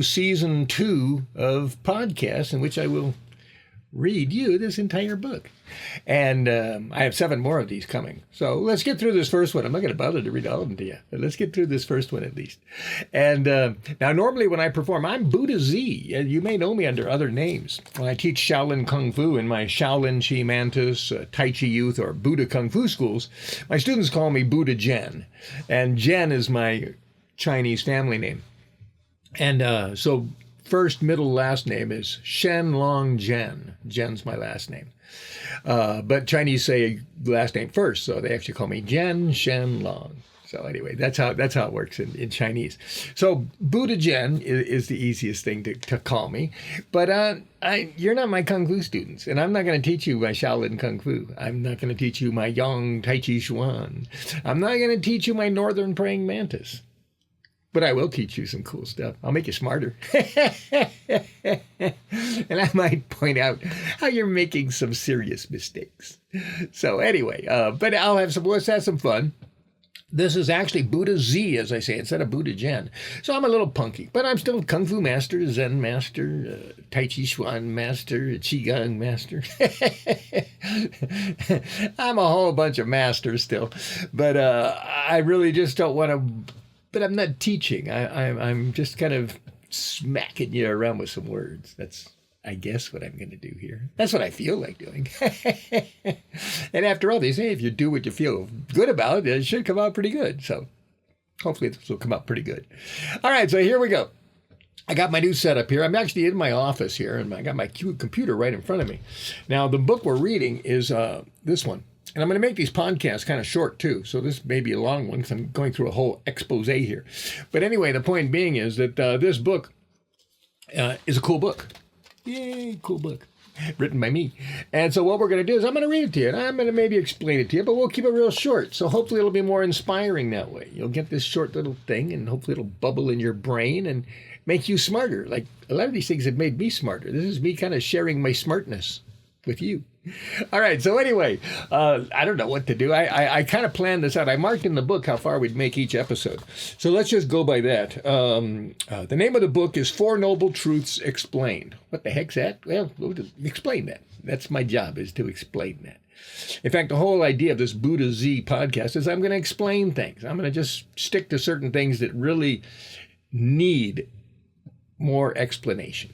do season 2 of podcasts in which I will read you this entire book. And I have 7 more of these coming. So let's get through this first one. I'm not going to bother to read all of them to you, but let's get through this first one at least. And now normally when I perform, I'm Buddha Z. You may know me under other names. When I teach Shaolin Kung Fu in my Shaolin Chi Mantis, Tai Chi Youth, or Buddha Kung Fu schools, my students call me Buddha Jen. And Jen is my Chinese family name. And so first, middle, last name is Shen-Lang Jen. Jen's my last name. But Chinese say last name first, so they actually call me Jen Shen-Lang. So anyway, that's how it works in Chinese. So Buddha Jen is the easiest thing to call me. But you're not my Kung Fu students, and I'm not going to teach you my Shaolin Kung Fu. I'm not going to teach you my Yang Tai Chi Chuan. I'm not going to teach you my Northern Praying Mantis. But I will teach you some cool stuff. I'll make you smarter. And I might point out how you're making some serious mistakes. So anyway, but let's have some fun. This is actually Buddha Z, as I say, instead of Buddha Jen. So I'm a little punky, but I'm still Kung Fu master, Zen master, Tai Chi Chuan master, Qigong master. I'm a whole bunch of masters still. But I really just don't want to... But I'm not teaching. I'm just kind of smacking you around with some words. That's, I guess, what I'm going to do here. That's what I feel like doing. And after all, they say if you do what you feel good about, it should come out pretty good. So hopefully this will come out pretty good. All right, so here we go. I got my new setup here. I'm actually in my office here, and I got my computer right in front of me. Now, the book we're reading is this one. And I'm going to make these podcasts kind of short, too. So this may be a long one because I'm going through a whole expose here. But anyway, the point being is that this book is a cool book. Yay, cool book. Written by me. And so what we're going to do is I'm going to read it to you. And I'm going to maybe explain it to you, but we'll keep it real short. So hopefully it'll be more inspiring that way. You'll get this short little thing, and hopefully it'll bubble in your brain and make you smarter. Like a lot of these things have made me smarter. This is me kind of sharing my smartness with you. All right. So anyway, I don't know what to do. I kind of planned this out. I marked in the book how far we'd make each episode. So let's just go by that. The name of the book is 4 Noble Truths Explained. What the heck's that? Well, we'll explain that. That's my job, is to explain that. In fact, the whole idea of this Buddha Z podcast is I'm going to explain things. I'm going to just stick to certain things that really need more explanation.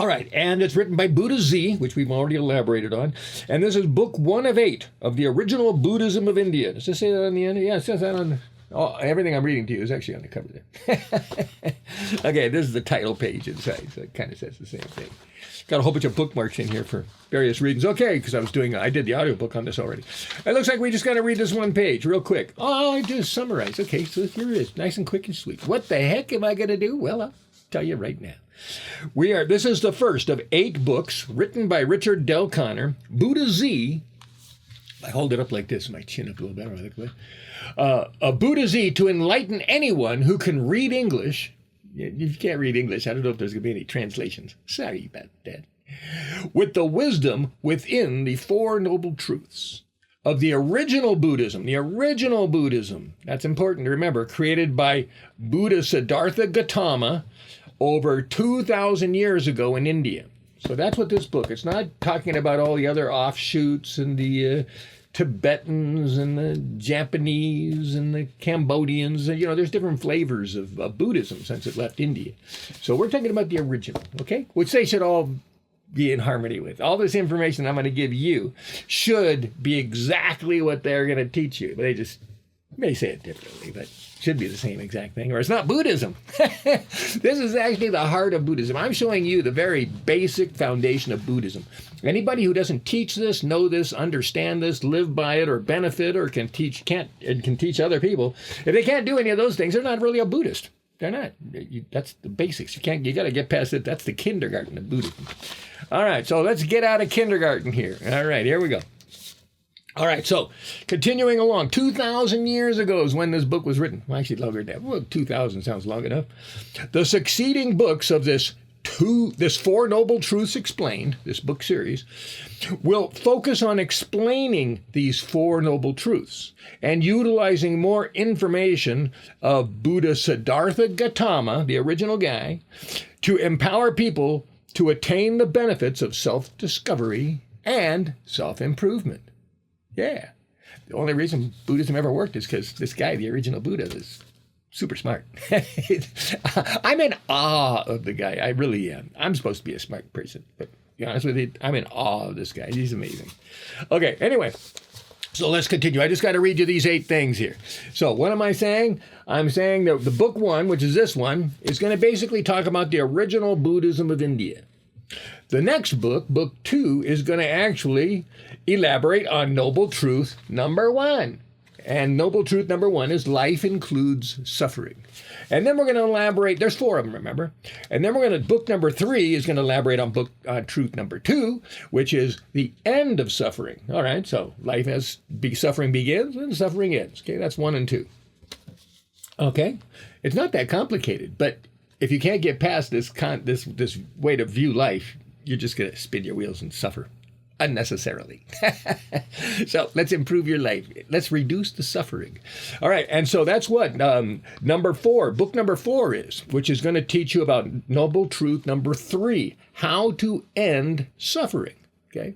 All right, and it's written by Buddha Z, which we've already elaborated on. And this is book 1 of 8 of the original Buddhism of India. Does it say that on the end? Yeah, it says that on... Oh, everything I'm reading to you is actually on the cover there. Okay, this is the title page inside, so it kind of says the same thing. Got a whole bunch of bookmarks in here for various reasons. Okay, because I did the audiobook on this already. It looks like we just got to read this one page real quick. Oh, I just summarized. Okay, so here it is, nice and quick and sweet. What the heck am I going to do? Well, I'll tell you right now. This is the first of 8 books written by Richard Del Conner, Buddha Z. I hold it up like this, my chin up a little better. A Buddha Z to enlighten anyone who can read English. You can't read English. I don't know if there's going to be any translations. Sorry about that. With the wisdom within the 4 Noble Truths of the original Buddhism. The original Buddhism. That's important to remember. Created by Buddha Siddhartha Gautama over 2,000 years ago in India. So that's what this book, it's not talking about all the other offshoots and the Tibetans and the Japanese and the Cambodians. There's different flavors of Buddhism since it left India. So we're talking about the original, okay? Which they should all be in harmony with. All this information I'm going to give you should be exactly what they're going to teach you. But they just may say it differently, but should be the same exact thing, or it's not Buddhism. This is actually the heart of Buddhism. I'm showing you the very basic foundation of Buddhism. Anybody who doesn't teach this, know this, understand this, live by it, or benefit, or can teach other people, if they can't do any of those things, they're not really a Buddhist. They're not. That's the basics. You got to get past it. That's the kindergarten of Buddhism. All right, so let's get out of kindergarten here. All right, here we go. All right, so continuing along, 2,000 years ago is when this book was written. Well, actually, longer than that. Well, 2,000 sounds long enough. The succeeding books of this this Four Noble Truths Explained, this book series, will focus on explaining these Four Noble Truths and utilizing more information of Buddha Siddhartha Gautama, the original guy, to empower people to attain the benefits of self-discovery and self-improvement. Yeah. The only reason Buddhism ever worked is because this guy, the original Buddha, was super smart. I'm in awe of the guy. I really am. I'm supposed to be a smart person, but to be honest with you, I'm in awe of this guy. He's amazing. Okay, anyway, so let's continue. I just got to read you these 8 things here. So what am I saying? I'm saying that the book 1, which is this one, is going to basically talk about the original Buddhism of India. The next book, book 2, is going to actually elaborate on Noble Truth number 1. And Noble Truth number 1 is life includes suffering. And then we're going to elaborate, there's 4 of them, remember? And then book number 3 is going to elaborate on truth number 2, which is the end of suffering. All right, so suffering begins and suffering ends. Okay, that's 1 and 2. Okay, it's not that complicated, but if you can't get past this way to view life, you're just going to spin your wheels and suffer unnecessarily. So let's improve your life. Let's reduce the suffering. All right, and so that's what number 4, book number 4 is, which is going to teach you about Noble Truth number 3, how to end suffering. Okay.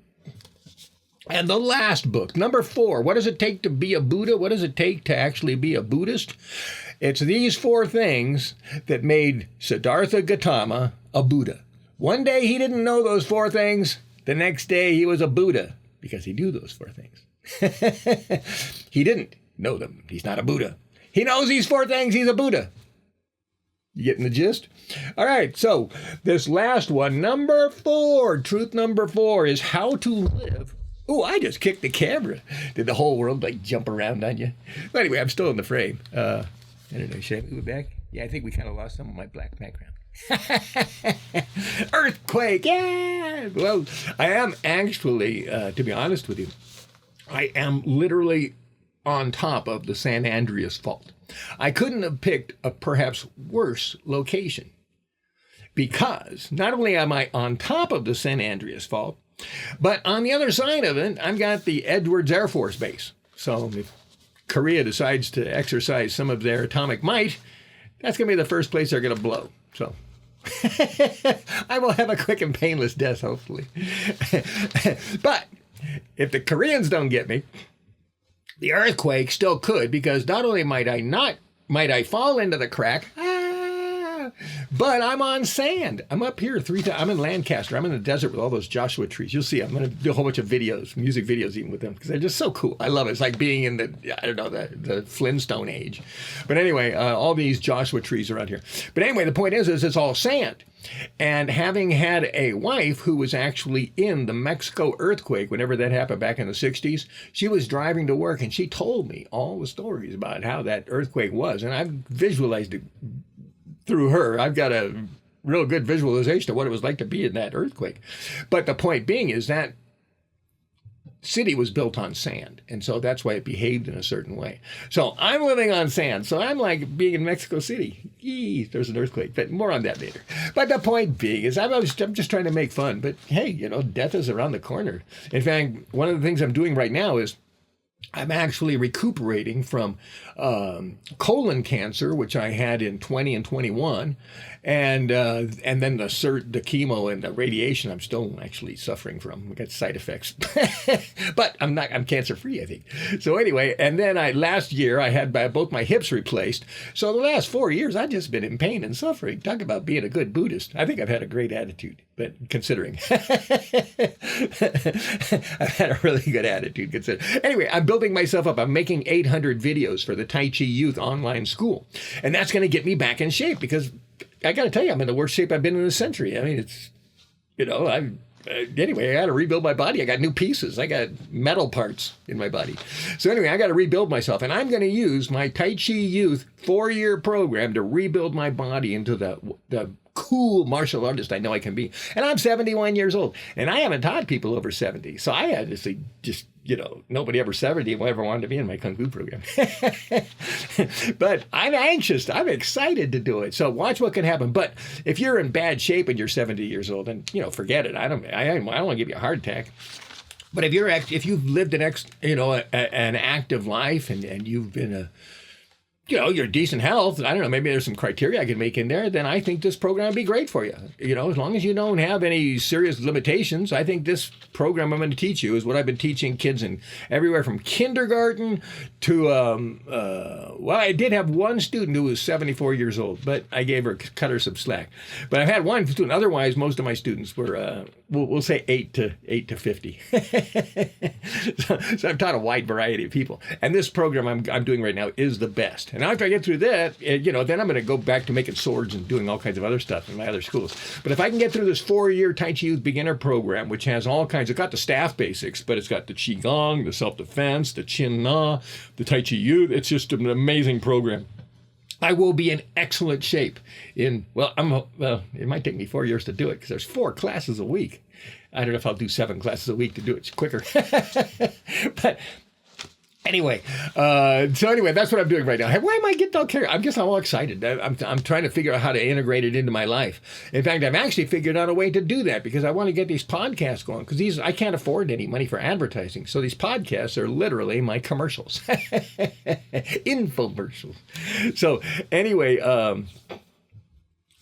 And the last book, number 4, what does it take to be a Buddha? What does it take to actually be a Buddhist? It's these 4 things that made Siddhartha Gautama a Buddha. One day he didn't know those 4 things. The next day he was a Buddha because he knew those 4 things. He didn't know them. He's not a Buddha. He knows these 4 things. He's a Buddha. You getting the gist? All right. So this last one, number 4, truth number 4 is how to live. Oh, I just kicked the camera. Did the whole world jump around on you? But anyway, I'm still in the frame. I don't know. Should I move it back? Yeah, I think we kind of lost some of my black background. Earthquake, yeah. Well, I am actually, to be honest with you, I am literally on top of the San Andreas Fault. I couldn't have picked a perhaps worse location because not only am I on top of the San Andreas Fault, but on the other side of it, I've got the Edwards Air Force Base. So if Korea decides to exercise some of their atomic might, that's going to be the first place they're going to blow. So I will have a quick and painless death, hopefully. But if the Koreans don't get me, the earthquake still could, because not only might I fall into the crack, but I'm on sand. I'm up here 3 times. I'm in Lancaster. I'm in the desert with all those Joshua trees. You'll see. I'm going to do a whole bunch of videos, music videos even with them, because they're just so cool. I love it. It's like being in the Flintstone age. But anyway, all these Joshua trees around here. But anyway, the point is it's all sand. And having had a wife who was actually in the Mexico earthquake, whenever that happened back in the 60s, she was driving to work and she told me all the stories about how that earthquake was. And I visualized it through her. I've got a real good visualization of what it was like to be in that earthquake. But the point being is that city was built on sand, and so that's why it behaved in a certain way. So I'm living on sand, so I'm like being in Mexico City. Yee, there's an earthquake, but more on that later. But the point being is I'm just trying to make fun, but hey, death is around the corner. In fact, one of the things I'm doing right now is I'm actually recuperating from colon cancer, which I had in 20 and 21, and then the chemo and the radiation I'm still actually suffering from. We got side effects, but I'm cancer free, I think. So anyway, and then last year I had both my hips replaced. So the last 4 years I've just been in pain and suffering. Talk about being a good Buddhist. I think I've had a great attitude, but considering I've had a really good attitude. Anyway, I'm building myself up. I'm making 800 videos for the Tai Chi Youth online school, and that's going to get me back in shape, because I got to tell you, I'm in the worst shape I've been in a century. I mean, it's, anyway, I got to rebuild my body. I got new pieces. I got metal parts in my body. So anyway, I got to rebuild myself, and I'm going to use my Tai Chi Youth 4-year program to rebuild my body into the cool martial artist I know I can be. And I'm 71 years old, and I haven't taught people over 70. So I had to just nobody ever 70 ever wanted to be in my Kung Fu program. But I'm anxious. I'm excited to do it. So watch what can happen. But if you're in bad shape and you're 70 years old, then, forget it. I don't want to give you a heart attack. But if you've lived an active life and you've been you're decent health, I don't know, maybe there's some criteria I can make in there, then I think this program would be great for you. As long as you don't have any serious limitations, I think this program I'm going to teach you is what I've been teaching kids in everywhere from kindergarten to, I did have one student who was 74 years old, but I cut her some slack. But I've had one student. Otherwise, most of my students were, we'll say 8 to 50. So I've taught a wide variety of people. And this program I'm doing right now is the best. And after I get through that, then I'm going to go back to making swords and doing all kinds of other stuff in my other schools. But if I can get through this 4-year Tai Chi Youth Beginner program, which has all kinds, it's got the staff basics, but it's got the Qigong, the self-defense, the Chin Na, the Tai Chi Youth. It's just an amazing program. I will be in excellent shape it might take me 4 years to do it because there's 4 classes a week. I don't know if I'll do 7 classes a week to do it quicker. But anyway, that's what I'm doing right now. Why am I getting all carried? I guess I'm all excited. I'm trying to figure out how to integrate it into my life. In fact, I've actually figured out a way to do that because I want to get these podcasts going because I can't afford any money for advertising. So these podcasts are literally my commercials, infomercials. So anyway,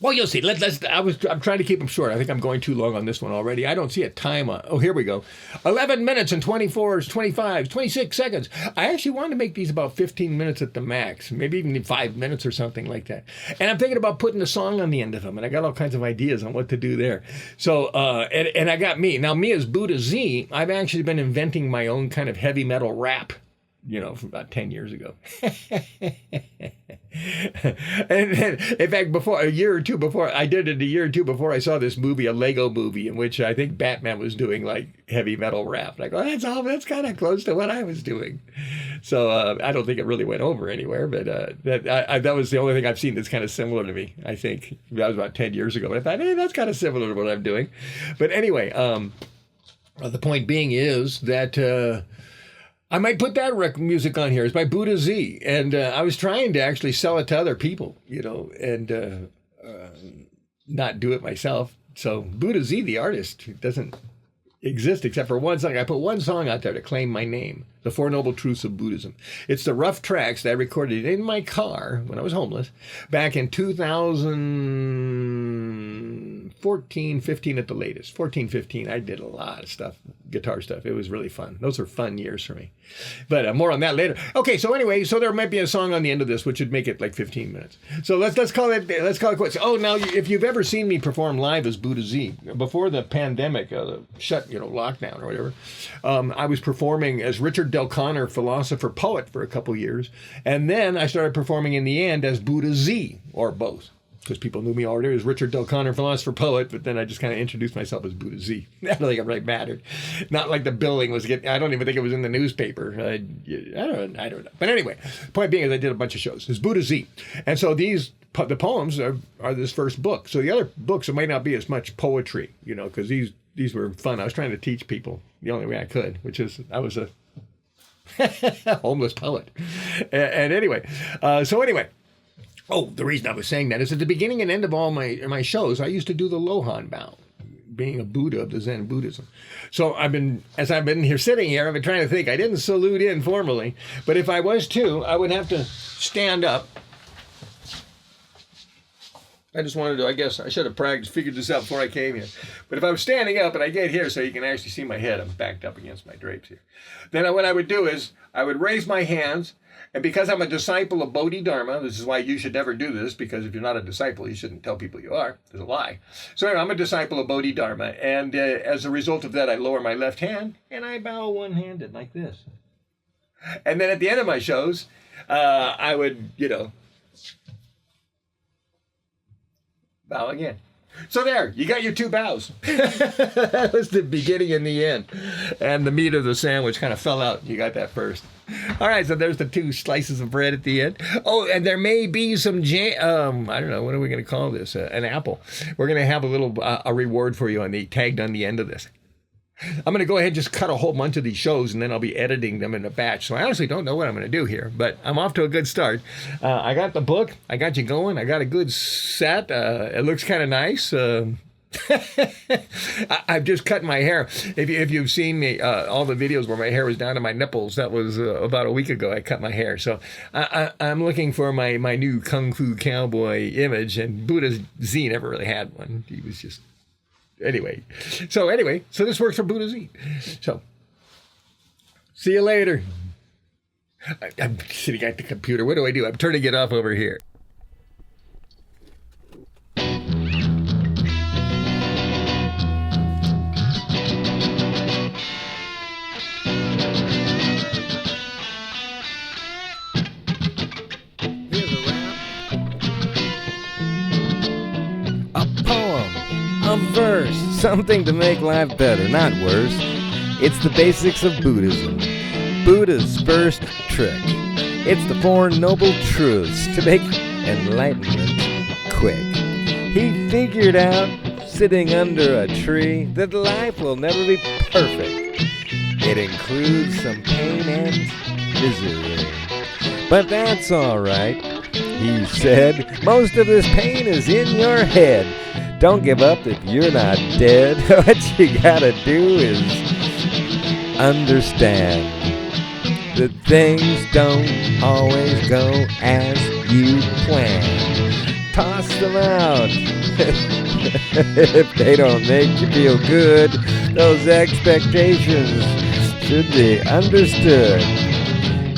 well, you'll see. I'm trying to keep them short. I think I'm going too long on this one already. I don't see a time on. Oh, here we go. 11 minutes and 24, 25, 26 seconds. I actually wanted to make these about 15 minutes at the max, maybe even 5 minutes or something like that. And I'm thinking about putting a song on the end of them, and I got all kinds of ideas on what to do there. So, and I got me. Now, me as Buddha Z, I've actually been inventing my own kind of heavy metal rap. From about 10 years ago. And then, in fact, a year or two before I saw this movie, a Lego movie, in which I think Batman was doing like heavy metal rap. Like, that's kind of close to what I was doing. So I don't think it really went over anywhere, but that was the only thing I've seen that's kind of similar to me, I think. That was about 10 years ago. But I thought, hey, that's kind of similar to what I'm doing. But anyway, the point being is that I might put that music on here. It's by Buddha Z. And I was trying to actually sell it to other people, and not do it myself. So Buddha Z, the artist, doesn't exist except for one song. I put one song out there to claim my name, The Four Noble Truths of Buddhism. It's the rough tracks that I recorded in my car when I was homeless back in 2014, 15 at the latest. 14, 15, I did a lot of stuff, guitar stuff. It was really fun. Those were fun years for me. But more on that later. Okay, so anyway, there might be a song on the end of this, which would make it like 15 minutes. So let's call it quits. Oh, now, if you've ever seen me perform live as Buddha Z, before the pandemic, lockdown or whatever, I was performing as Richard Del Conner, philosopher, poet, for a couple years. And then I started performing in the end as Buddha Z, or both. Because people knew me already as Richard Del Conner, philosopher, poet, but then I just kind of introduced myself as Buddha Z. I don't think it really mattered. Not like the billing was I don't even think it was in the newspaper. I don't know. But anyway, point being is I did a bunch of shows. It's Buddha Z. And so the poems are this first book. So the other books, it might not be as much poetry, because these were fun. I was trying to teach people the only way I could, which is I was a homeless poet. And anyway, the reason I was saying that is at the beginning and end of all my shows, I used to do the Lohan bow, being a Buddha of the Zen Buddhism. So as I've been sitting here, I've been trying to think. I didn't salute in formally, but if I was to, I would have to stand up. I just wanted to, I guess I should have figured this out before I came here. But if I was standing up and I get here so you can actually see my head, I'm backed up against my drapes here. Then what I would do is I would raise my hands. And because I'm a disciple of Bodhidharma, this is why you should never do this, because if you're not a disciple, you shouldn't tell people you are. There's a lie. So anyway, I'm a disciple of Bodhidharma. And as a result of that, I lower my left hand and I bow one-handed like this. And then at the end of my shows, I would, bow again. So there, you got your 2 bows. That was the beginning and the end. And the meat of the sandwich kind of fell out. You got that first. All right, so there's the 2 slices of bread at the end. Oh, and there may be some jam. I don't know, what are we going to call this? An apple. We're going to have a little a reward for you tagged on the end of this. I'm going to go ahead and just cut a whole bunch of these shows, and then I'll be editing them in a batch. So I honestly don't know what I'm going to do here, but I'm off to a good start. I got the book. I got you going. I got a good set. It looks kind of nice. I've just cut my hair. If you've seen me, all the videos where my hair was down to my nipples, that was about a week ago. I cut my hair. So I'm looking for my new Kung Fu Cowboy image, and Buddha Z never really had one. He was just... Anyway, so this works for Buddha Z. So, see you later. I'm sitting at the computer. What do? I'm turning it off over here. A verse, something to make life better, not worse. It's the basics of Buddhism. Buddha's first trick. It's the 4 Noble Truths to make enlightenment quick. He figured out, sitting under a tree, that life will never be perfect. It includes some pain and misery. But that's alright, he said. Most of this pain is in your head. Don't give up if you're not dead. What you gotta do is understand that things don't always go as you plan. Toss them out. If they don't make you feel good, those expectations should be understood.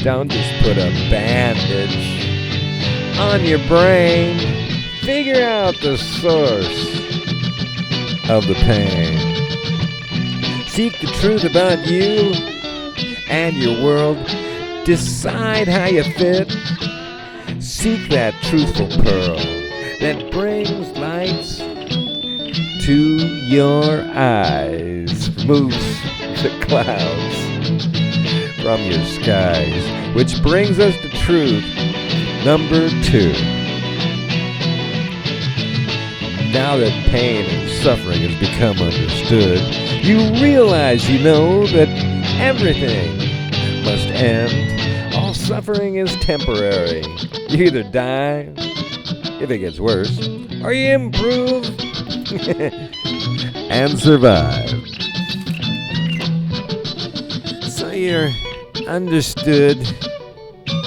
Don't just put a bandage on your brain. Figure out the source of the pain. Seek the truth about you and your world. Decide how you fit. Seek that truthful pearl that brings lights to your eyes. Moves the clouds from your skies. Which brings us to truth number 2. Now that pain and suffering has become understood, you realize, that everything must end. All suffering is temporary. You either die, if it gets worse, or you improve and survive. So you're understood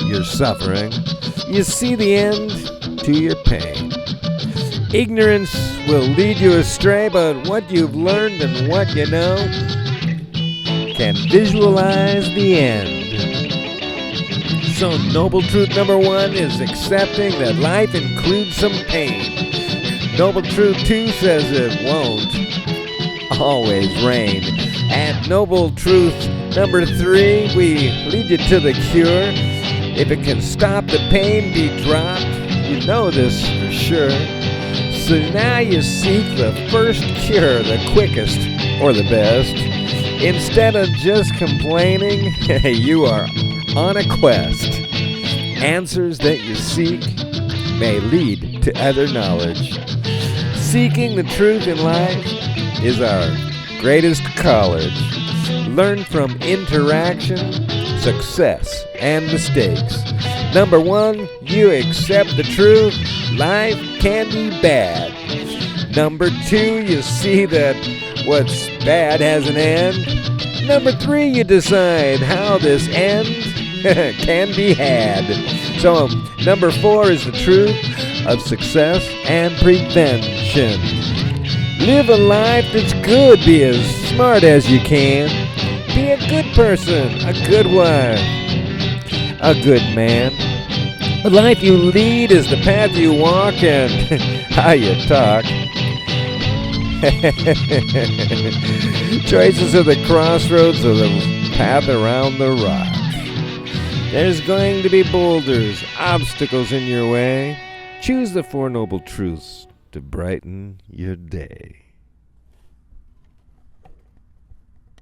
your suffering. You see the end to your pain. Ignorance will lead you astray, but what you've learned and what you know can visualize the end. So noble truth number 1 is accepting that life includes some pain. Noble truth 2 says it won't always rain. And noble truth number 3, we lead you to the cure. If it can stop the pain be dropped, you know this for sure. So now you seek the first cure, the quickest or the best. Instead of just complaining, you are on a quest. Answers that you seek may lead to other knowledge. Seeking the truth in life is our greatest college. Learn from interaction, success, and mistakes. Number 1, you accept the truth. Life can be bad. Number 2, you see that what's bad has an end. Number 3, you decide how this end can be had. So number 4 is the truth of success and prevention. Live a life that's good. Be as smart as you can. Be a good person, a good wife, a good man. The life you lead is the path you walk and how you talk. Choices are the crossroads of the path around the rock. There's going to be boulders, obstacles in your way. Choose the 4 noble truths to brighten your day.